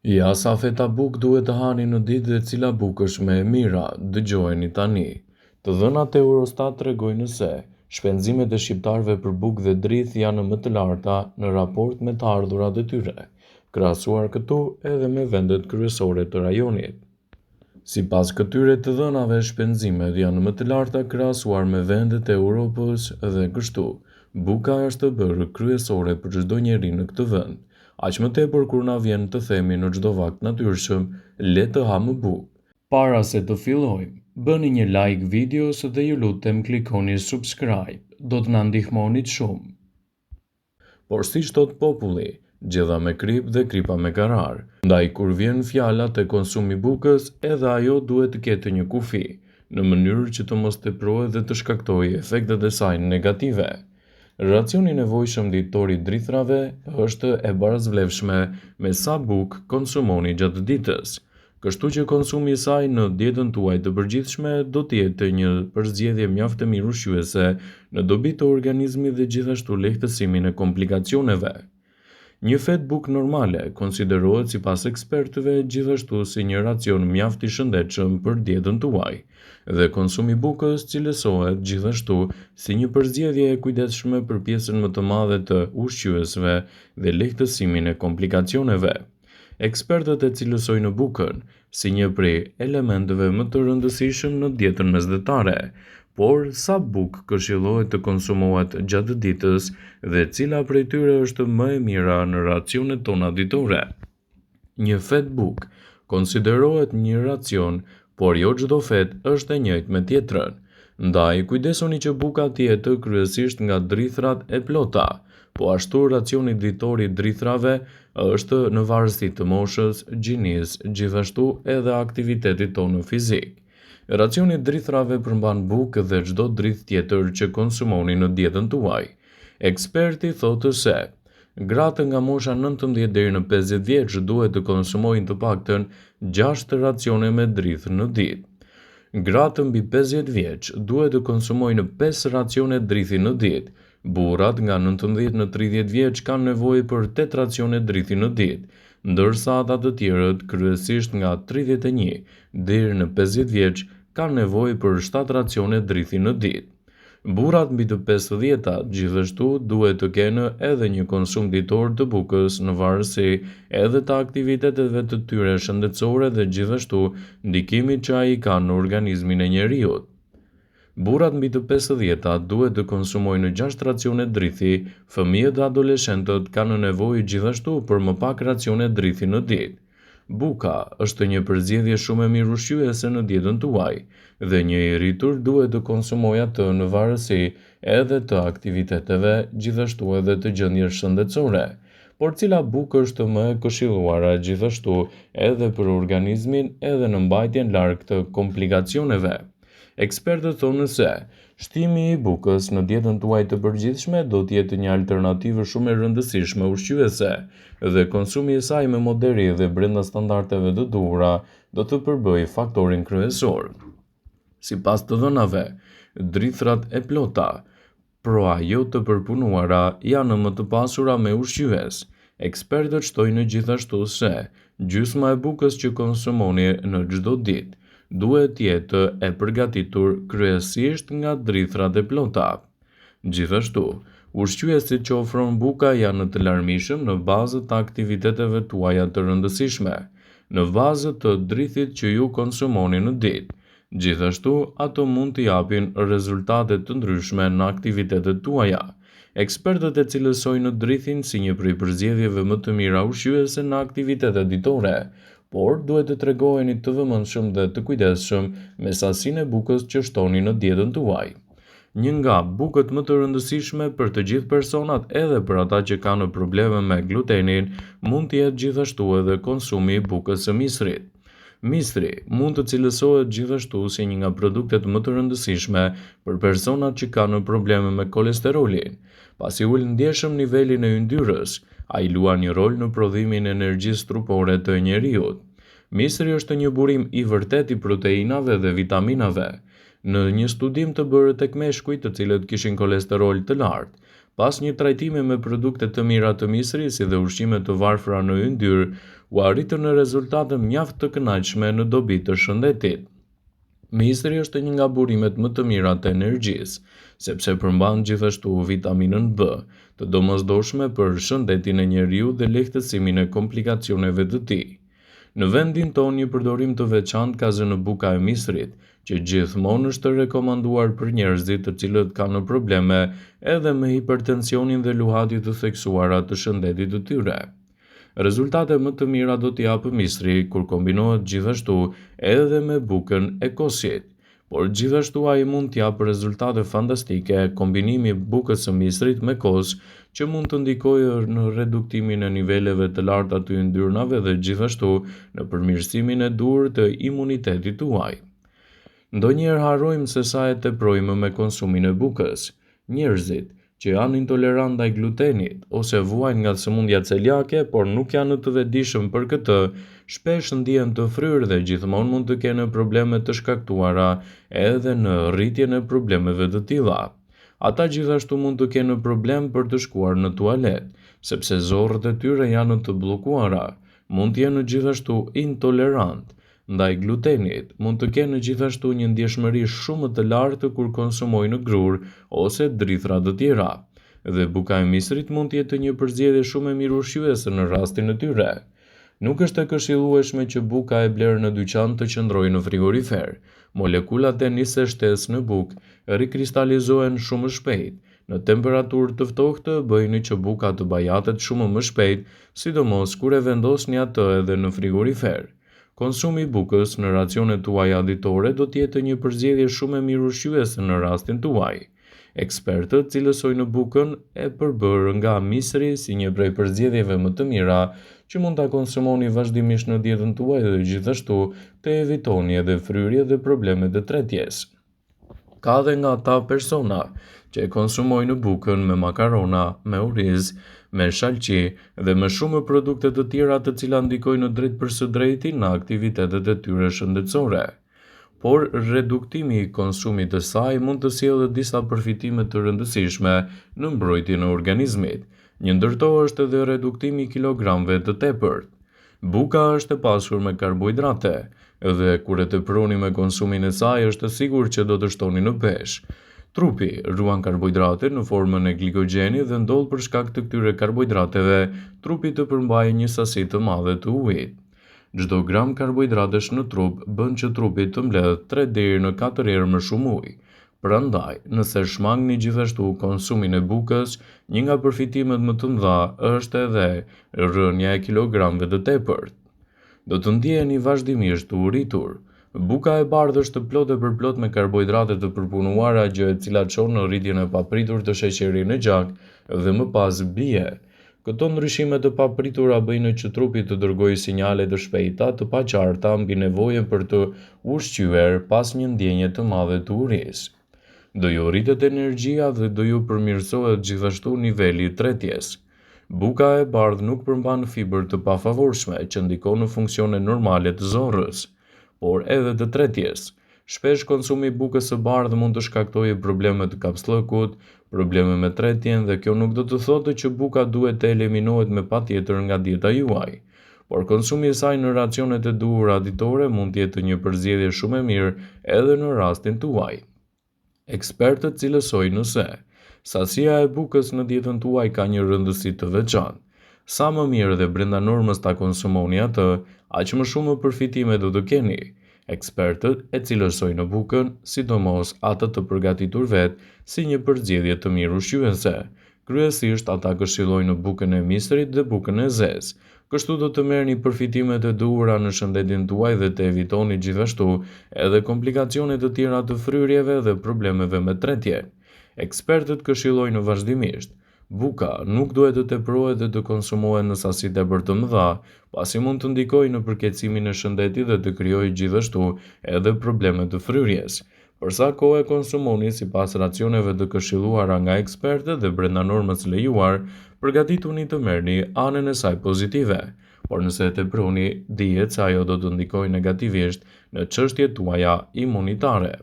Ja sa feta buk duhet të hani në ditë dhe cila buk është më e mira, dëgjojeni tani. Të dhënat e Eurostat tregojnë se shpenzimet e shqiptarëve për bukë dhe drithë janë më të larta në raport me të ardhurat e tyre, krahasuar këtu edhe me vendet kryesore të rajonit. Sipas këtyre të dhënave, shpenzimet janë më të larta krahasuar me vendet e Europës dhe kështu, buka është bërë kryesore për çdo njeri në këtë vend. Aq më tepër kur na vjen të themi në çdo vakt natyrshëm, le të ha më bukë. Para se të fillojmë, bëni një like videos dhe ju lutem klikoni subscribe, do të na ndihmonit shumë. Por si thot populli, gjella me krip dhe kripa me karar. Ndaj kur vjen fjala te konsumi i bukës, edhe ajo duhet të ketë një kufi, në mënyrë që të mos teprohet dhe të shkaktojë efektet e saj negative. Racioni i nevojshëm ditor i drithrave është e barazvlefshme me sa bukë konsumoni gjatë ditës. Kështu që konsumi i saj në dietën tuaj të përgjithshme do të jetë një përzgjedhje mjaft e mirë ushqyese në dobi të organizmit dhe gjithashtu lehtësimin e komplikacioneve. Një fet bukë normale konsiderohet sipas ekspertëve gjithashtu si një racion mjaft i shëndetshëm për dietën tuaj, dhe konsumi i bukës cilësohet gjithashtu si një përzgjedhje e kujdesshme për pjesën më të madhe të ushqyesve dhe lehtësimin e komplikacioneve. Ekspertët e cilësojnë bukën si një prej elementeve më të rëndësishëm në dietën mesdhetare, por sa bukë këshillohet të konsumohet gjatë ditës dhe cila prej tyre është më e mira në racionet tona ditore. Një fet bukë konsiderohet një racion, por jo çdo fet është e njëjtë me tjetrën. Ndaj kujdesuni që buka të jetë kryesisht nga drithrat e plota, po ashtu racioni ditor i drithrave është në varësi të moshës, gjinisë, gjithashtu edhe aktivitetit tonë fizik. Racioni i drithrave përmban bukë dhe çdo drithë tjetër që konsumoni në dietën tuaj. Eksperti thotë se gratë nga mosha 19 deri në 50 vjeç duhet të konsumojnë të paktën 6 racione me drithë në ditë. Gratë mbi 50 vjeç duhet të konsumojnë 5 racione drithi në ditë. Burrat nga 19 në 30 vjeç kanë nevojë për 8 racione drithi në ditë, ndërsa ata të tjerët, kryesisht nga 31 deri në 50 vjeç, kanë nevojë për 7 racione drithi në ditë. Burrat mbi të 50-ta gjithashtu duhet të kenë edhe një konsum ditor të bukës në varësi edhe të aktiviteteve të tyre shëndetësore dhe gjithashtu ndikimit që ai ka në organizmin e njeriut. Burrat mbi të 50-ta duhet të konsumojnë 6 racione drithi, fëmijët dhe adoleshentët kanë nevojë gjithashtu për më pak racione drithi në ditë. Buka është një përzgjedhje shumë e mirë ushqyese në dietën tuaj, dhe një i rritur duhet të konsumojë atë në varësi edhe të aktiviteteve, gjithashtu edhe të gjendjes shëndetësore. Por cila bukë është më e këshilluara gjithashtu edhe për organizmin edhe në mbajtjen larg të komplikacioneve? Ekspertët thonë se shtimi i bukës në dietën tuaj të përgjithshme do të jetë një alternativë shumë e rëndësishme ushqyese, dhe konsumi i saj me moderi dhe brenda standardeve të duhura do të përbëjë faktorin kryesor. Sipas të dhënave, drithrat e plota, pra jo të përpunuara, janë më të pasura me ushqyes. Ekspertët shtojnë gjithashtu se gjysma e bukës që konsumoni në çdo ditë duhet të jetë e përgatitur kryesisht nga drithrat e plota. Gjithashtu, ushqyesit që ofron buka janë të larmishëm në bazë të aktiviteteve tuaja të rëndësishme, në bazë të drithit që ju konsumoni në ditë. Gjithashtu, ato mund të japin rezultate të ndryshme në aktivitetet tuaja. Ekspertët e cilësojnë drithin si një prej përzgjedhjeve më të mira ushqyese në aktivitetet ditore, por duhet të tregoheni të vëmendshëm dhe të kujdesshëm me sasinë e bukës që shtoni në dietën tuaj. Një nga bukët më të rëndësishme për të gjithë personat edhe për ata që kanë probleme me glutenin mund të jetë gjithashtu edhe konsumi i bukës së misrit. Mistri mund të cilësohet gjithashtu si një nga produktet më të rëndësishme për personat që kanë probleme me kolesterolin. Pasi ul ndjeshëm nivelin e yndyrës, ai luan një rol në prodhimin e energjisë trupore të njeriut. Mistri është një burim i vërtet i proteinave dhe vitaminave. Në një studim të bërë tek meshkujt të cilët kishin kolesterol të lartë, pas një trajtimi me produkte të mira të misrit si dhe ushqime të varfra në yndyrë, u arritën në rezultate mjaft të kënaqshme në dobi të shëndetit. Mistri është një nga burimet më të mira të energjisë, sepse përmban gjithashtu vitaminën B, të domosdoshme për shëndetin e njeriu dhe lehtësimin e komplikacioneve të tij. Në vendin tonë një përdorim të veçantë ka zënë buka e mistrit, që gjithmonë është rekomanduar për njerëzit të cilët kanë probleme edhe me hipertensionin dhe luhatit të theksuara të shëndetit të tyre. Rezultate më të mira do t'i japë mistri kur kombinohet gjithashtu edhe me bukën e kosit, por gjithashtu ai mund t'japë rezultate fantastike kombinimi bukës së mistrit me kos, që mund të ndikojë në reduktimin e niveleve të larta të yndyrnave dhe gjithashtu në përmirësimin e dur të imunitetit tuaj. Ndonjëherë harrojmë se sa e teprojmë me konsumin e bukës. Njerëzit që janë intolerant ndaj glutenit ose vuajnë nga sëmundja celiake, por nuk janë të vetëdijshëm për këtë, shpesh ndihen të fryrë dhe gjithmonë mund të kenë probleme të shkaktuara edhe në rritjen e problemeve të tilla. Ata gjithashtu mund të kenë problem për të shkuar në tualet, sepse zorrët e tyre janë të bllokuara. Mund të jenë gjithashtu intolerant ndaj glutenit, mund të kenë gjithashtu një ndjeshmëri shumë të lartë kur konsumojnë grur ose drithra të tjera. Dhe buka e mistrit mund të jetë një përzgjedhje shumë e mirë ushqyese në rastin e tyre. Nuk është e këshillueshme që buka e blerë në dyqan të qëndrojë në frigorifer. Molekulat e nisë shtesë në bukë rikristalizohen shumë shpejt. Në temperaturë të ftohtë bëjnë që buka të bajatet shumë më shpejt, sidomos kur e vendosni atë edhe në frigorifer. Konsumi i bukës në racionet tuaja ditore do të jetë një përzgjedhje shumë e mirë ushqyese në rastin tuaj. Ekspertët cilësojnë bukën e përbërë nga mistri si një prej përzgjedhjeve më të mira që mund ta konsumoni vazhdimisht në dietën tuaj dhe gjithashtu të evitoni edhe fryrje dhe problemet e tretjes. Ka dhe nga ata persona që e konsumojnë bukën me makarona, me oriz, me shalqi dhe me shumë produkte të tjera të cilat ndikojnë drejt për së drejti në aktivitetet e tyre shëndetësore. Por reduktimi i konsumit të saj mund të sjellë disa përfitime të rëndësishme në mbrojtjen e organizmit. Një ndër to është edhe reduktimi i kilogramëve të tepërt. Buka është e pasur me karbohidrate, dhe kur e teproni me konsumin e saj është sigurt që do të shtoni në peshë. Trupi ruan karbohidrate në formën e glikogenit dhe ndodh për shkak të këtyre karbohidrateve, trupi të përmbajë një sasi të madhe të ujit. Çdo gram karbohidratesh në trup bën që trupi të mbledh 3 deri në 4 herë më shumë ujë. Prandaj, nëse shmangni gjithashtu konsumin e bukës, një nga përfitimet më të mëdha është edhe rënja e kilogramëve të tepërt. Do të ndjeheni vazhdimisht të uritur. Buka e bardhë është plot e përplot me karbohidrate të përpunuara, gjë e cila çon në rritjen e papritur të sheqerit në gjak dhe më pas bie. Këto ndryshime të papritura bëjnë që trupi të dërgojë sinjale të shpejta të paqarta mbi nevojën për të ushqyer pas një ndjenje të madhe të urisë. Do ju rritet energjia dhe do ju përmirësohet gjithashtu niveli i tretjes. Buka e bardhë nuk përmban fibër të pafavorshme që ndikon në funksionet normale të zorrës, por edhe të tretjes. Shpesh konsumi i bukës së bardhë mund të shkaktojë probleme të kapslëkut, probleme me tretjen dhe kjo nuk do të thotë që buka duhet të eliminohet me patjetër nga dieta juaj. Por konsumi i saj në racionet e duhura ditore mund të jetë një përzgjedhje shumë e mirë edhe në rastin tuaj. Ekspertët cilësojnë se sasia e bukës në dietën tuaj ka një rëndësi të veçantë. Sa më mirë dhe brenda normës ta konsumoni atë, aq më shumë përfitime do të keni. Ekspertët e cilësojnë bukën, sidomos atë të përgatitur vetë, si një përzgjedhje të mirë ushqyese. Kryesisht ata këshillojnë bukën e mistrit dhe bukën e zezë. Kështu do të merrni përfitimet e duhura në shëndetin tuaj dhe të evitoni gjithashtu edhe komplikacione të tjera të fryrjeve dhe problemeve me tretje. Ekspertët këshillojnë vazhdimisht. Buka nuk duhet të teprohet dhe të konsumohet në sasi tepër të mëdha, pasi mund të ndikojë në përkeçimin e shëndetit dhe të krijojë gjithashtu edhe probleme të fryrjes. Për sa kohë e konsumoni sipas racioneve të këshilluara nga ekspertët dhe brenda normës lejuar, përgatituni të merrni anën e saj pozitive, por nëse e teproni, dihet se ajo do të ndikojë negativisht në çështjet tuaja imunitare.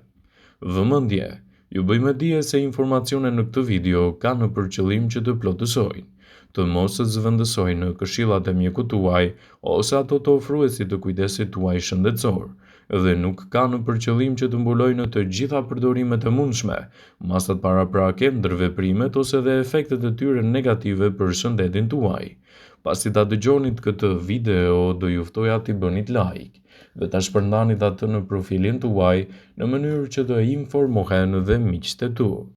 Vëmendje. Ju bëjmë dije se informacionet në këtë video kanë për qëllim që të plotësojnë, të mos të zëvendësojnë në këshillat e mjekut tuaj ose ato të ofruesit të kujdesit tuaj shëndetësor, dhe nuk ka në përqëllim që të mbulojnë të gjitha përdorimet e mundshme, masat paraprake, ndërveprimet ose dhe efektet e tyre negative për shëndetin tuaj. Pasi ta dëgjonit këtë video, do ju ftoja t'i bënit like dhe ta shpërndanit atë në profilin tuaj në mënyrë që të informohen dhe miqtë e tu.